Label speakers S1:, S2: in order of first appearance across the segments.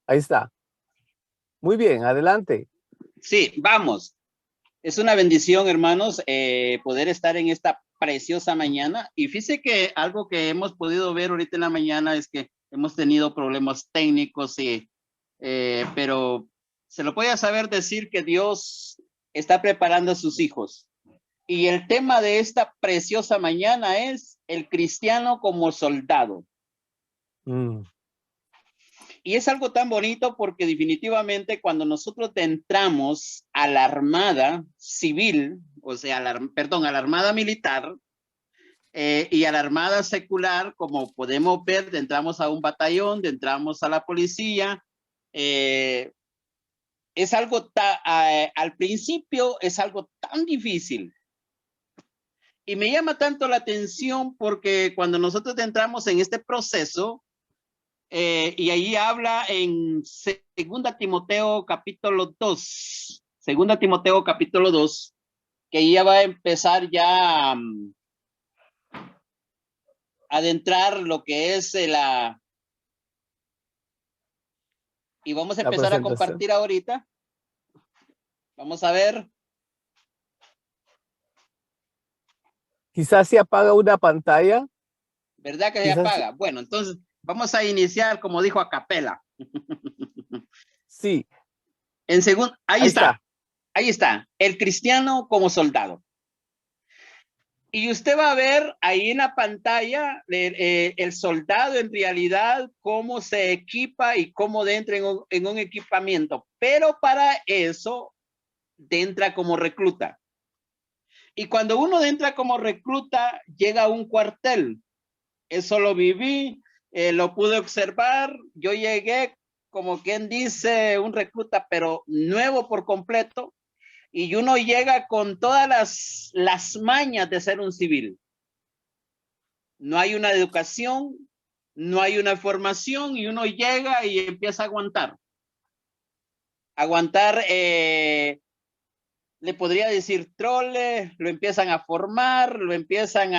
S1: Ahí está. Muy bien, adelante.
S2: Sí, vamos. Es una bendición, hermanos, poder estar en esta preciosa mañana. Y fíjese que algo que hemos podido ver ahorita en la mañana es que hemos tenido problemas técnicos, pero se lo voy a saber decir que Dios está preparando a sus hijos. Y el tema de esta preciosa mañana es el cristiano como soldado. Y es algo tan bonito porque definitivamente cuando nosotros entramos a la armada civil, o sea, perdón, a la armada militar y a la armada secular, como podemos ver, entramos a un batallón, entramos a la policía, es algo al principio es algo tan difícil. Y me llama tanto la atención porque cuando nosotros entramos en este proceso, y ahí habla en 2 Timoteo capítulo 2, 2 Timoteo capítulo 2, que ya va a empezar ya a adentrar lo que es la... Y vamos a
S1: La
S2: empezar a
S1: presentación.
S2: compartir ahorita. Vamos a ver.
S1: Quizás se apaga una pantalla.
S2: ¿Verdad que se
S1: Quizás
S2: apaga? Bueno, entonces vamos a iniciar, como dijo, a capela.
S1: sí.
S2: En segundo, ahí
S1: Ahí
S2: está.
S1: está.
S2: Ahí está. El cristiano como soldado. Y usted va a ver ahí en la pantalla el soldado en realidad, cómo se equipa y cómo entra en un equipamiento. Pero para eso, entra como recluta. Y cuando uno entra como recluta, llega a un cuartel. Eso lo viví, lo pude observar. Yo llegué, como quien dice, un recluta, pero nuevo por completo. Y uno llega con todas las mañas de ser un civil. No hay una educación, no hay una formación y uno llega y empieza a aguantar. Aguantar, le podría decir trole, lo empiezan a formar, lo empiezan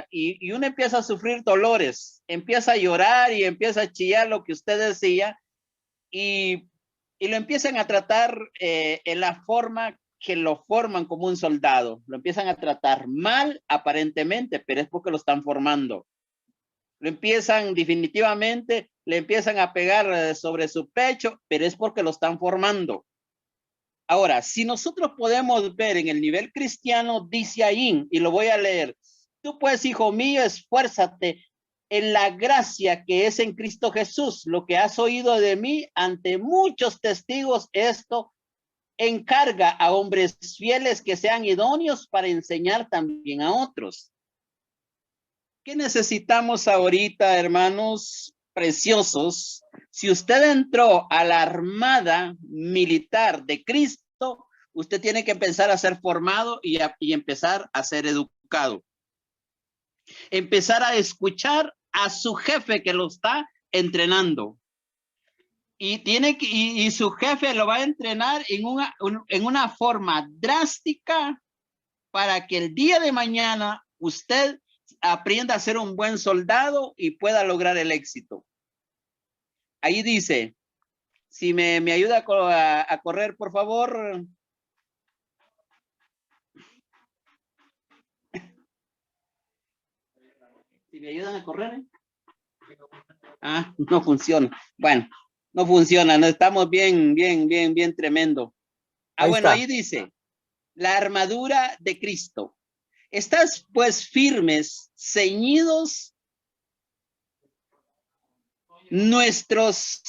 S2: y uno empieza a sufrir dolores, empieza a llorar y empieza a chillar lo que usted decía y lo empiezan a tratar en la forma que lo forman como un soldado. Lo empiezan a tratar mal aparentemente, pero es porque lo están formando. Lo empiezan definitivamente, le empiezan a pegar sobre su pecho, pero es porque lo están formando. Ahora, si nosotros podemos ver en el nivel cristiano, dice ahí, y lo voy a leer, tú pues, hijo mío, esfuérzate en la gracia que es en Cristo Jesús. Lo que has oído de mí ante muchos testigos, esto encarga a hombres fieles que sean idóneos para enseñar también a otros. ¿Qué necesitamos ahorita, hermanos preciosos? Si usted entró a la armada militar de Cristo, usted tiene que empezar a ser formado y empezar a ser educado. Empezar a escuchar a su jefe que lo está entrenando. Y su jefe lo va a entrenar en una forma drástica para que el día de mañana usted aprenda a ser un buen soldado y pueda lograr el éxito. Ahí dice, si me ayuda a correr, por favor. Si me ayudan a correr. No funciona. Bueno, no funciona, no estamos bien tremendo.
S1: Ahí
S2: Bueno,
S1: está.
S2: ahí dice, la armadura de Cristo. Estás pues firmes, ceñidos nuestros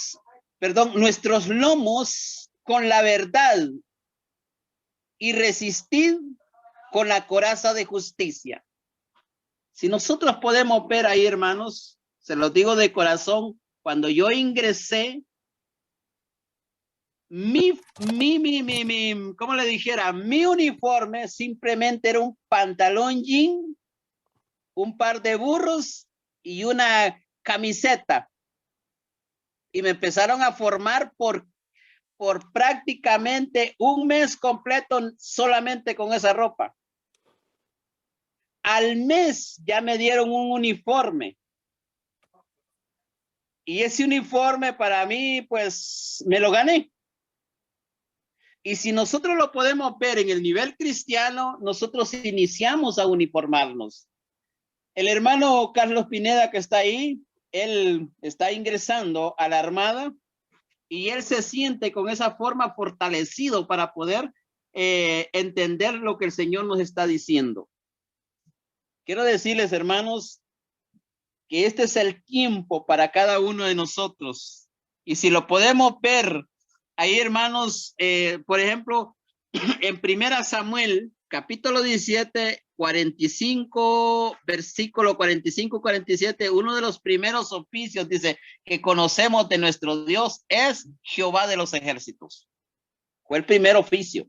S2: lomos con la verdad y resistid con la coraza de justicia. Si nosotros podemos ver ahí, hermanos, se los digo de corazón, cuando yo ingresé, ¿cómo le dijera? Mi uniforme simplemente era un pantalón jean, un par de burros y una camiseta. Y me empezaron a formar por prácticamente un mes completo solamente con esa ropa. Al mes ya me dieron un uniforme. Y ese uniforme para mí, pues, me lo gané. Y si nosotros lo podemos ver en el nivel cristiano, nosotros iniciamos a uniformarnos. El hermano Carlos Pineda que está ahí, él está ingresando a la Armada y él se siente con esa forma fortalecido para poder entender lo que el Señor nos está diciendo. Quiero decirles, hermanos, que este es el tiempo para cada uno de nosotros. Y si lo podemos ver ahí, hermanos, por ejemplo, en 1 Samuel, capítulo 17, 45, versículo 45-47, uno de los primeros oficios dice que conocemos de nuestro Dios es Jehová de los ejércitos. Fue el primer oficio.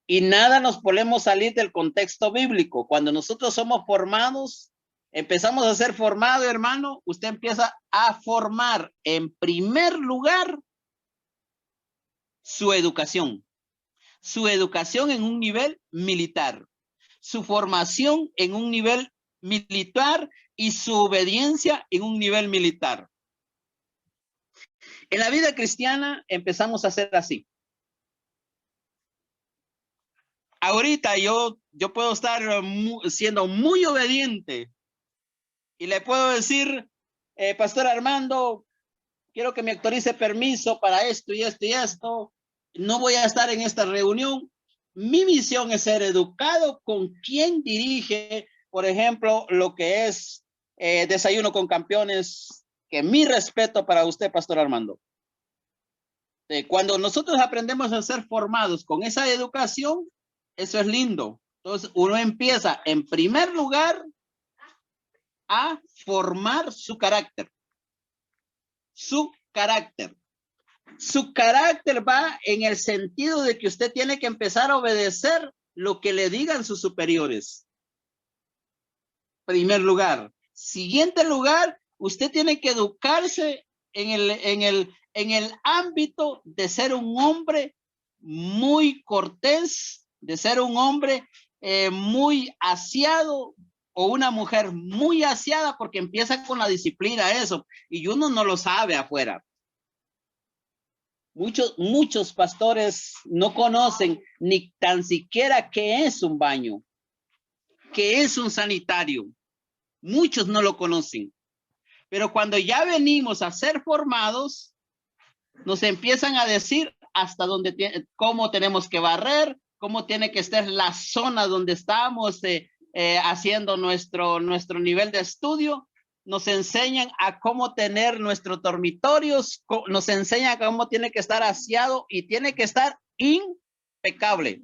S2: Y nada nos podemos salir del contexto bíblico. Cuando nosotros somos formados, empezamos a ser formados, hermano, usted empieza a formar en primer lugar su educación en un nivel militar, su formación en un nivel militar y su obediencia en un nivel militar. En la vida cristiana empezamos a hacer así. Ahorita yo puedo estar siendo muy obediente y le puedo decir, Pastor Armando, quiero que me autorice permiso para esto y esto y esto. No voy a estar en esta reunión. Mi misión es ser educado con quien dirige, por ejemplo, lo que es Desayuno con Campeones, que mi respeto para usted, Pastor Armando. Cuando nosotros aprendemos a ser formados con esa educación, eso es lindo. Entonces uno empieza en primer lugar a formar su carácter. Su carácter. Su carácter va en el sentido de que usted tiene que empezar a obedecer lo que le digan sus superiores. Primer lugar. Siguiente lugar, usted tiene que educarse en el ámbito de ser un hombre muy cortés, de ser un hombre muy aseado o una mujer muy aseada, porque empieza con la disciplina eso y uno no lo sabe afuera. Muchos pastores no conocen ni tan siquiera qué es un baño, qué es un sanitario. Muchos no lo conocen. Pero cuando ya venimos a ser formados, nos empiezan a decir hasta dónde, cómo tenemos que barrer, cómo tiene que estar la zona donde estamos haciendo nuestro nivel de estudio. Nos enseñan a cómo tener nuestros dormitorios, nos enseñan a cómo tiene que estar aseado y tiene que estar impecable.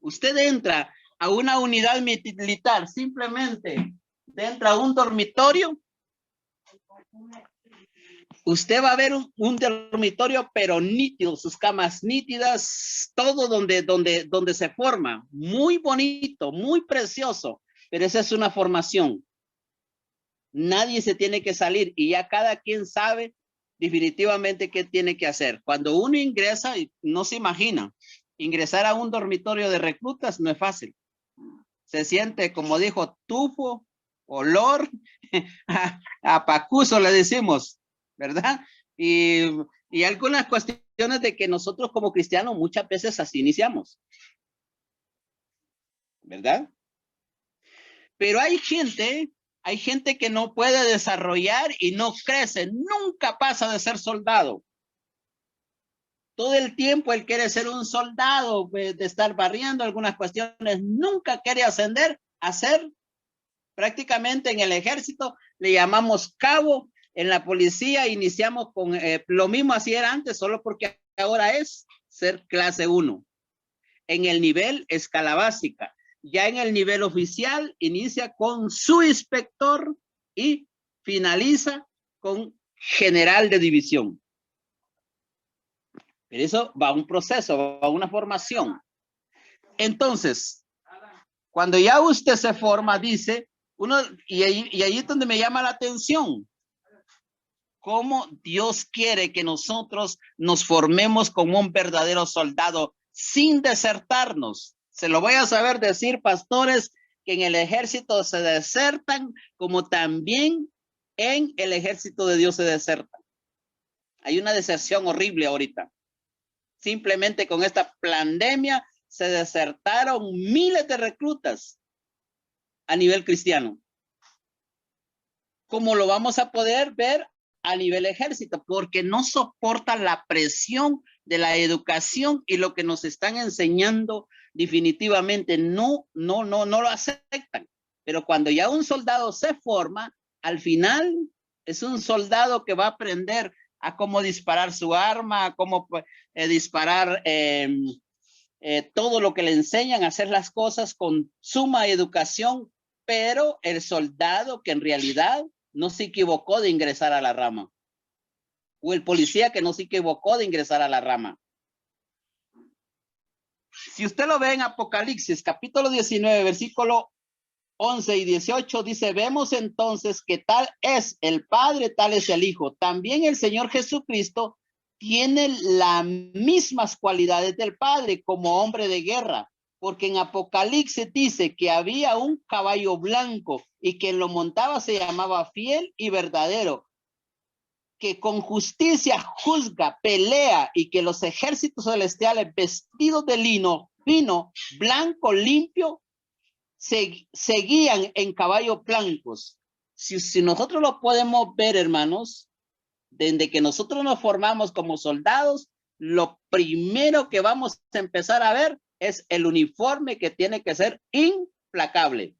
S2: Usted entra a una unidad militar, simplemente entra a un dormitorio, usted va a ver un dormitorio, pero nítido, sus camas nítidas, todo donde se forma, muy bonito, muy precioso, pero esa es una formación. Nadie se tiene que salir y ya cada quien sabe definitivamente qué tiene que hacer. Cuando uno ingresa, no se imagina, ingresar a un dormitorio de reclutas no es fácil. Se siente, como dijo, tufo, olor, a pacuso le decimos, ¿verdad? Y algunas cuestiones de que nosotros como cristianos muchas veces así iniciamos, ¿verdad? Pero hay gente que no puede desarrollar y no crece, nunca pasa de ser soldado. Todo el tiempo él quiere ser un soldado, pues, de estar barriendo algunas cuestiones, nunca quiere ascender a ser prácticamente en el ejército, le llamamos cabo, en la policía iniciamos con lo mismo así era antes, solo porque ahora es ser clase 1. En el nivel escala básica. Ya en el nivel oficial inicia con su inspector y finaliza con general de división. Pero eso va a un proceso, va a una formación. Entonces, cuando ya usted se forma, dice, y ahí es donde me llama la atención, cómo Dios quiere que nosotros nos formemos como un verdadero soldado sin desertarnos. Se lo voy a saber decir, pastores, que en el ejército se desertan, como también en el ejército de Dios se deserta. Hay una deserción horrible ahorita. Simplemente con esta pandemia se desertaron miles de reclutas a nivel cristiano. Como lo vamos a poder ver a nivel ejército, porque no soportan la presión de la educación y lo que nos están enseñando definitivamente no lo aceptan. Pero cuando ya un soldado se forma, al final es un soldado que va a aprender a cómo disparar su arma, a cómo disparar todo lo que le enseñan a hacer las cosas con suma educación, pero el soldado que en realidad no se equivocó de ingresar a la rama, o el policía que no se equivocó de ingresar a la rama. Si usted lo ve en Apocalipsis, capítulo 19, versículo 11 y 18, dice, vemos entonces que tal es el Padre, tal es el Hijo. También el Señor Jesucristo tiene las mismas cualidades del Padre como hombre de guerra, porque en Apocalipsis dice que había un caballo blanco y quien lo montaba se llamaba Fiel y Verdadero, que con justicia juzga, pelea, y que los ejércitos celestiales vestidos de lino fino, blanco, limpio, se guían en caballos blancos. Si nosotros lo podemos ver, hermanos, desde que nosotros nos formamos como soldados, lo primero que vamos a empezar a ver es el uniforme, que tiene que ser impecable.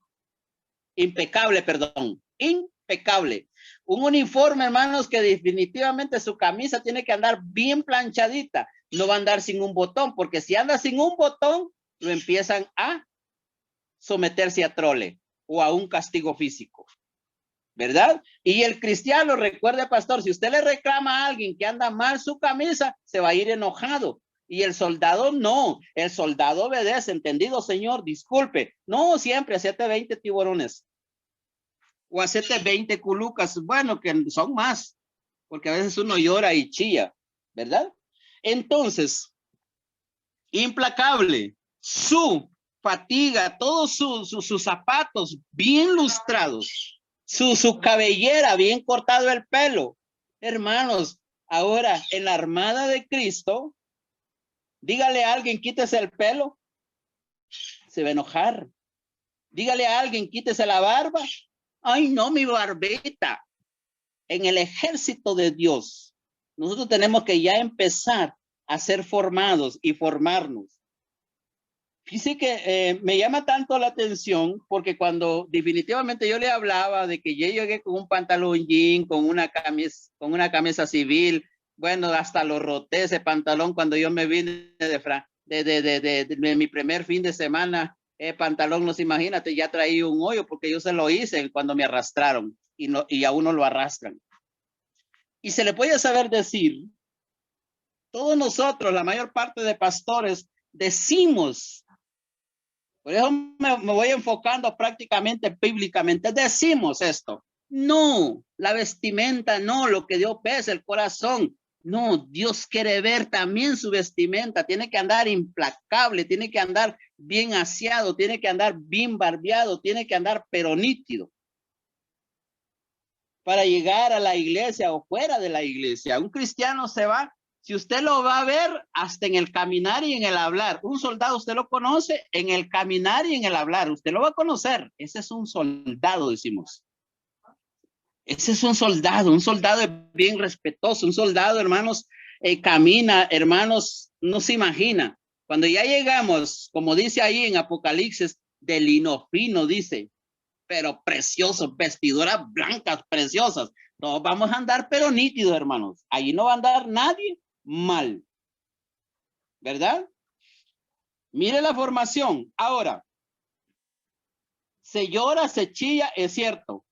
S2: Un uniforme, hermanos, que definitivamente su camisa tiene que andar bien planchadita, no va a andar sin un botón, porque si anda sin un botón, lo empiezan a someterse a trole o a un castigo físico, ¿verdad? Y el cristiano, recuerde, pastor, si usted le reclama a alguien que anda mal su camisa, se va a ir enojado. Y el soldado no, el soldado obedece, entendido, señor, disculpe. No, siempre hacete 20 tiburones o hacete 20 culucas, bueno, que son más, porque a veces uno llora y chilla, ¿verdad? Entonces, implacable, su fatiga, todos sus zapatos bien lustrados, su cabellera bien cortado el pelo. Hermanos, ahora en la armada de Cristo, dígale a alguien, quítese el pelo, se va a enojar. Dígale a alguien, quítese la barba. Ay, no, mi barbita. En el ejército de Dios, nosotros tenemos que ya empezar a ser formados y formarnos. Fíjese que me llama tanto la atención porque cuando definitivamente yo le hablaba de que yo llegué con un pantalón jean, con una camisa civil, bueno, hasta lo roté ese pantalón cuando yo me vine de mi primer fin de semana. Pantalón, no se imagínate, ya traía un hoyo porque yo se lo hice cuando me arrastraron y a uno lo arrastran. Y se le puede saber decir, todos nosotros, la mayor parte de pastores, decimos, por eso me voy enfocando prácticamente bíblicamente, decimos esto. No, la vestimenta, no, lo que Dios pesa, el corazón. No, Dios quiere ver también su vestimenta, tiene que andar implacable, tiene que andar bien aseado, tiene que andar bien barbeado, tiene que andar pero nítido. Para llegar a la iglesia o fuera de la iglesia, un cristiano se va, si usted lo va a ver hasta en el caminar y en el hablar. Un soldado usted lo conoce en el caminar y en el hablar, usted lo va a conocer. Ese es un soldado, decimos. Ese es un soldado bien respetuoso, un soldado, hermanos, camina, hermanos, no se imagina. Cuando ya llegamos, como dice ahí en Apocalipsis, de lino fino, dice, pero preciosos, vestiduras blancas, preciosas. Todos vamos a andar, pero nítidos, hermanos. Allí no va a andar nadie mal, ¿verdad? Mire la formación. Ahora, se llora, se chilla, es cierto.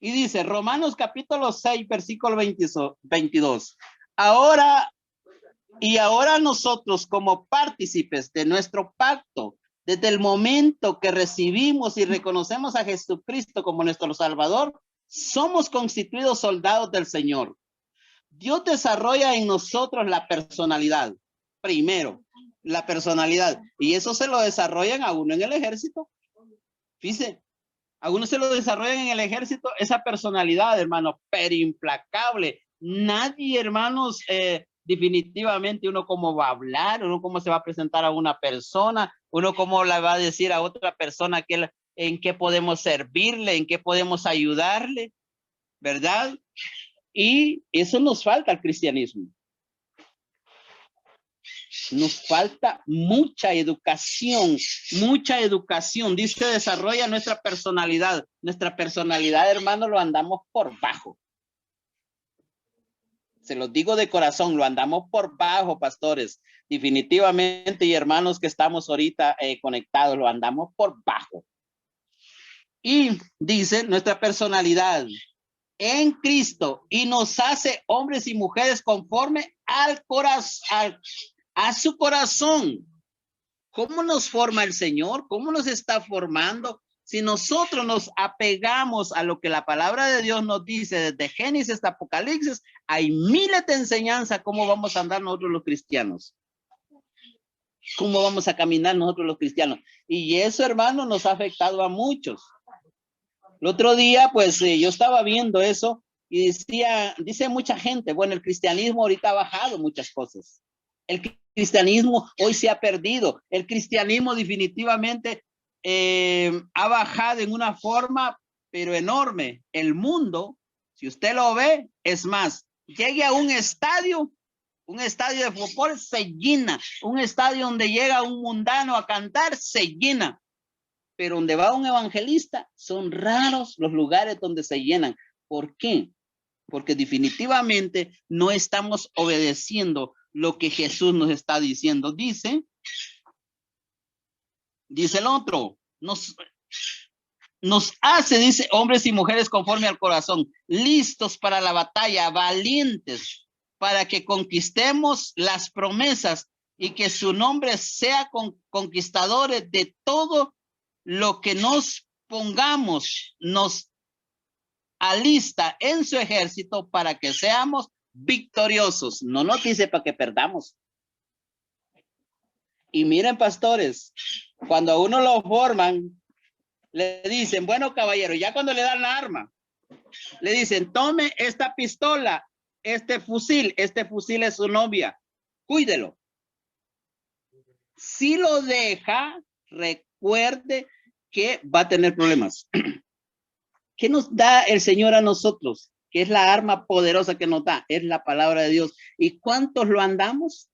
S2: Y dice Romanos capítulo 6, versículo 22. Ahora nosotros como partícipes de nuestro pacto, desde el momento que recibimos y reconocemos a Jesucristo como nuestro Salvador, somos constituidos soldados del Señor. Dios desarrolla en nosotros la personalidad. Primero, la personalidad. Y eso se lo desarrollan a uno en el ejército. Fíjese, Algunos se lo desarrollan en el ejército, esa personalidad, hermanos, pero implacable. Nadie, hermanos, definitivamente uno cómo va a hablar, uno cómo se va a presentar a una persona, uno cómo le va a decir a otra persona en qué podemos servirle, en qué podemos ayudarle, ¿verdad? Y eso nos falta al cristianismo. Nos falta mucha educación. Dice, desarrolla nuestra personalidad. Nuestra personalidad, hermano, lo andamos por bajo. Se los digo de corazón, lo andamos por bajo, pastores. Definitivamente, y hermanos que estamos ahorita conectados, lo andamos por bajo. Y dice, nuestra personalidad en Cristo, y nos hace hombres y mujeres conforme al corazón, a su corazón. ¿Cómo nos forma el Señor? ¿Cómo nos está formando? Si nosotros nos apegamos a lo que la palabra de Dios nos dice desde Génesis hasta Apocalipsis, hay miles de enseñanzas cómo vamos a andar nosotros los cristianos. ¿Cómo vamos a caminar nosotros los cristianos? Y eso, hermano, nos ha afectado a muchos. El otro día, pues, yo estaba viendo eso y dice mucha gente, bueno, el cristianismo ahorita ha bajado muchas cosas. El cristianismo hoy se ha perdido. El cristianismo definitivamente ha bajado en una forma, pero enorme. El mundo, si usted lo ve, es más, llegue a un estadio de fútbol, se llena. Un estadio donde llega un mundano a cantar, se llena. Pero donde va un evangelista, son raros los lugares donde se llenan. ¿Por qué? Porque definitivamente no estamos obedeciendo lo que Jesús nos está diciendo. Dice el otro, nos hace, dice, hombres y mujeres conforme al corazón, listos para la batalla, valientes, para que conquistemos las promesas y que su nombre sea conquistadores de todo lo que nos pongamos, nos alista en su ejército para que seamos victoriosos. No nos dice para que perdamos. Y miren, pastores, cuando a uno lo forman, le dicen, bueno, caballero, ya cuando le dan la arma, le dicen, tome esta pistola, este fusil es su novia, cuídelo. Si lo deja, recuerde que va a tener problemas. ¿Qué nos da el Señor a nosotros? Que es la arma poderosa que nos da, es la palabra de Dios. ¿Y cuántos lo andamos?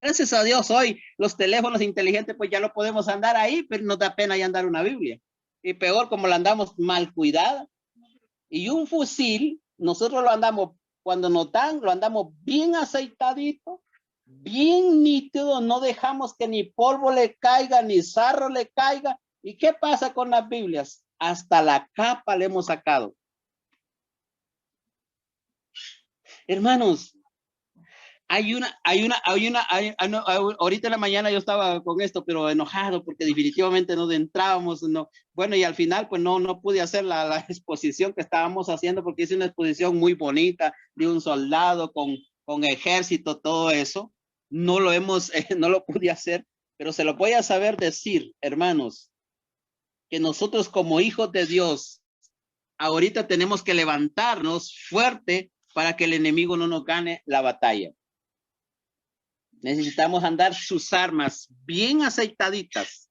S2: Gracias a Dios, hoy los teléfonos inteligentes pues ya lo podemos andar ahí, pero nos da pena ya andar una Biblia. Y peor como la andamos mal cuidada. Y un fusil, nosotros lo andamos, cuando nos dan, lo andamos bien aceitadito, bien nítido, no dejamos que ni polvo le caiga, ni sarro le caiga. ¿Y qué pasa con las Biblias? Hasta la capa le hemos sacado. Hermanos, ahorita en la mañana yo estaba con esto, pero enojado porque definitivamente no entrábamos, no. Bueno, y al final pues no pude hacer la exposición que estábamos haciendo porque hice una exposición muy bonita de un soldado con ejército, todo eso. No lo pude hacer, pero se lo voy a saber decir, hermanos, que nosotros como hijos de Dios, ahorita tenemos que levantarnos fuerte para que el enemigo no nos gane la batalla. Necesitamos andar sus armas bien aceitaditas,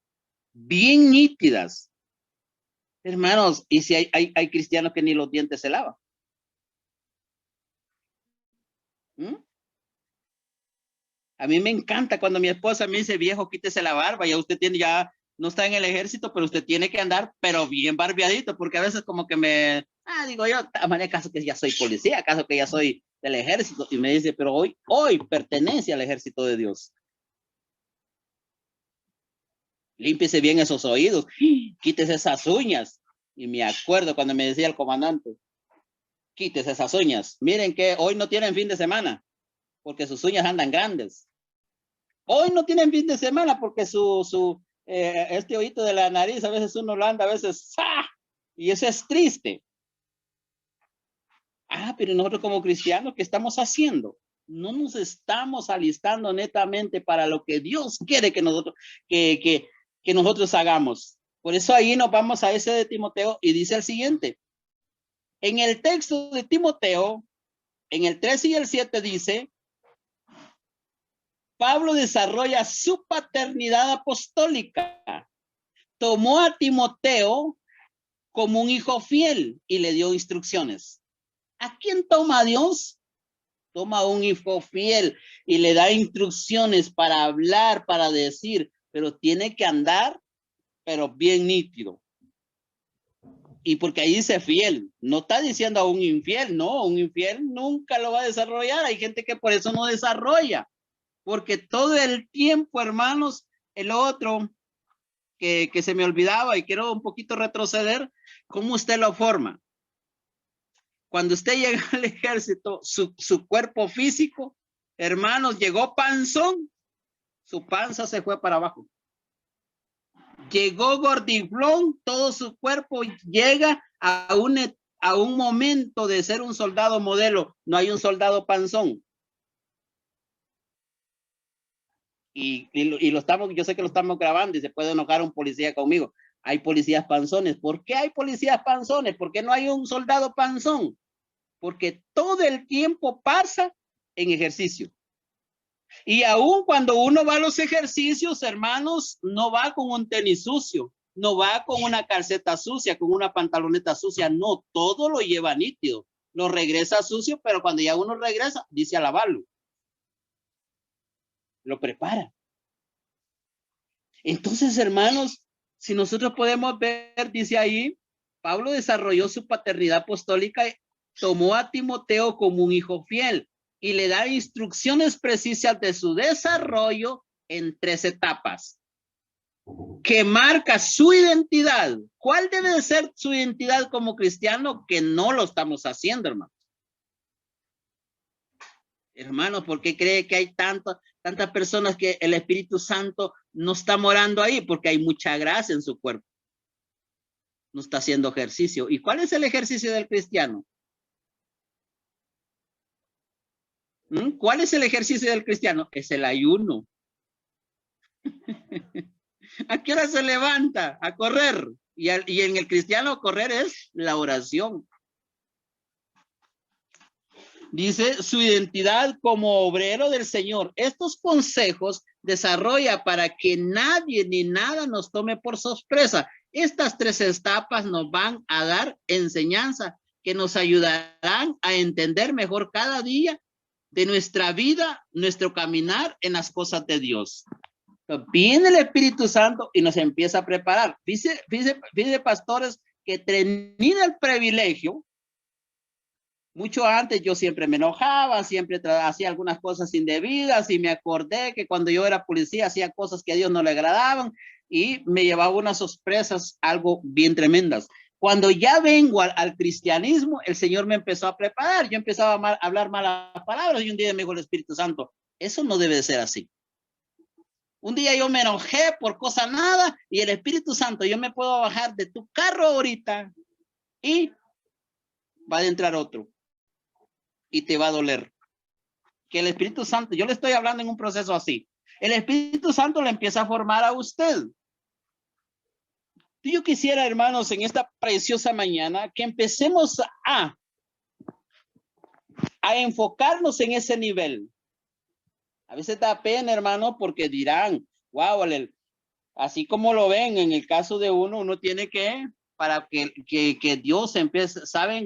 S2: bien nítidas. Hermanos, y si hay cristianos que ni los dientes se lavan. A mí me encanta cuando mi esposa me dice, viejo, quítese la barba, ya usted ya no está en el ejército, pero usted tiene que andar, pero bien barbeadito, porque a veces como que digo yo, acaso que ya soy policía, acaso que ya soy del ejército, y me dice, pero hoy pertenece al ejército de Dios. Límpiese bien esos oídos, quítese esas uñas. Y me acuerdo cuando me decía el comandante, quítese esas uñas. Miren que hoy no tienen fin de semana, porque sus uñas andan grandes. Hoy no tienen fin de semana porque este oído de la nariz, a veces uno lo anda, a veces, ¡ah! Y eso es triste. Pero nosotros como cristianos, ¿qué estamos haciendo? No nos estamos alistando netamente para lo que Dios quiere que nosotros hagamos. Por eso ahí nos vamos a ese de Timoteo y dice el siguiente. En el texto de Timoteo, en el 3 y el 7 dice, Pablo desarrolla su paternidad apostólica. Tomó a Timoteo como un hijo fiel y le dio instrucciones. ¿A quién toma a Dios? Toma a un hijo fiel y le da instrucciones para hablar, para decir, pero tiene que andar, pero bien nítido. Y porque ahí dice fiel, no está diciendo a un infiel, no, un infiel nunca lo va a desarrollar. Hay gente que por eso no desarrolla, porque todo el tiempo, hermanos, el otro que se me olvidaba y quiero un poquito retroceder, ¿cómo usted lo forma? Cuando usted llega al ejército, su cuerpo físico, hermanos, llegó panzón, su panza se fue para abajo. Llegó gordiflón, todo su cuerpo llega a un momento de ser un soldado modelo. No hay un soldado panzón. Y lo estamos, yo sé que lo estamos grabando y se puede enojar un policía conmigo. Hay policías panzones. ¿Por qué hay policías panzones? ¿Por qué no hay un soldado panzón? Porque todo el tiempo pasa en ejercicio. Y aún cuando uno va a los ejercicios, hermanos, no va con un tenis sucio, no va con una calceta sucia, con una pantaloneta sucia, no, todo lo lleva nítido. Lo regresa sucio, pero cuando ya uno regresa, dice a lavarlo. Lo prepara. Entonces, hermanos, si nosotros podemos ver, dice ahí, Pablo desarrolló su paternidad apostólica, tomó a Timoteo como un hijo fiel y le da instrucciones precisas de su desarrollo en 3 etapas que marca su identidad. ¿Cuál debe de ser su identidad como cristiano? Que no lo estamos haciendo, hermano. Hermano, ¿por qué cree que hay tantas personas que el Espíritu Santo no está morando ahí? Porque hay mucha gracia en su cuerpo. No está haciendo ejercicio. ¿Y cuál es el ejercicio del cristiano? ¿Cuál es el ejercicio del cristiano? Es el ayuno. ¿A qué hora se levanta? A correr. Y en el cristiano correr es la oración. Dice su identidad como obrero del Señor. Estos consejos desarrolla para que nadie ni nada nos tome por sorpresa. Estas 3 etapas nos van a dar enseñanza que nos ayudarán a entender mejor cada día de nuestra vida, nuestro caminar en las cosas de Dios. Viene el Espíritu Santo y nos empieza a preparar. Dice pastores que tenía el privilegio. Mucho antes yo siempre me enojaba, siempre hacía algunas cosas indebidas y me acordé que cuando yo era policía hacía cosas que a Dios no le agradaban y me llevaba unas sorpresas algo bien tremendas. Cuando ya vengo al cristianismo, el Señor me empezó a preparar. Yo empezaba a hablar malas palabras y un día me dijo el Espíritu Santo, eso no debe de ser así. Un día yo me enojé por cosa nada y el Espíritu Santo, yo me puedo bajar de tu carro ahorita y va a entrar otro. Y te va a doler. Que el Espíritu Santo, yo le estoy hablando en un proceso así. El Espíritu Santo le empieza a formar a usted. Yo quisiera, hermanos, en esta preciosa mañana, que empecemos a enfocarnos en ese nivel. A veces da pena, hermano, porque dirán, wow, así como lo ven, en el caso de uno tiene que, para que Dios empiece, saben,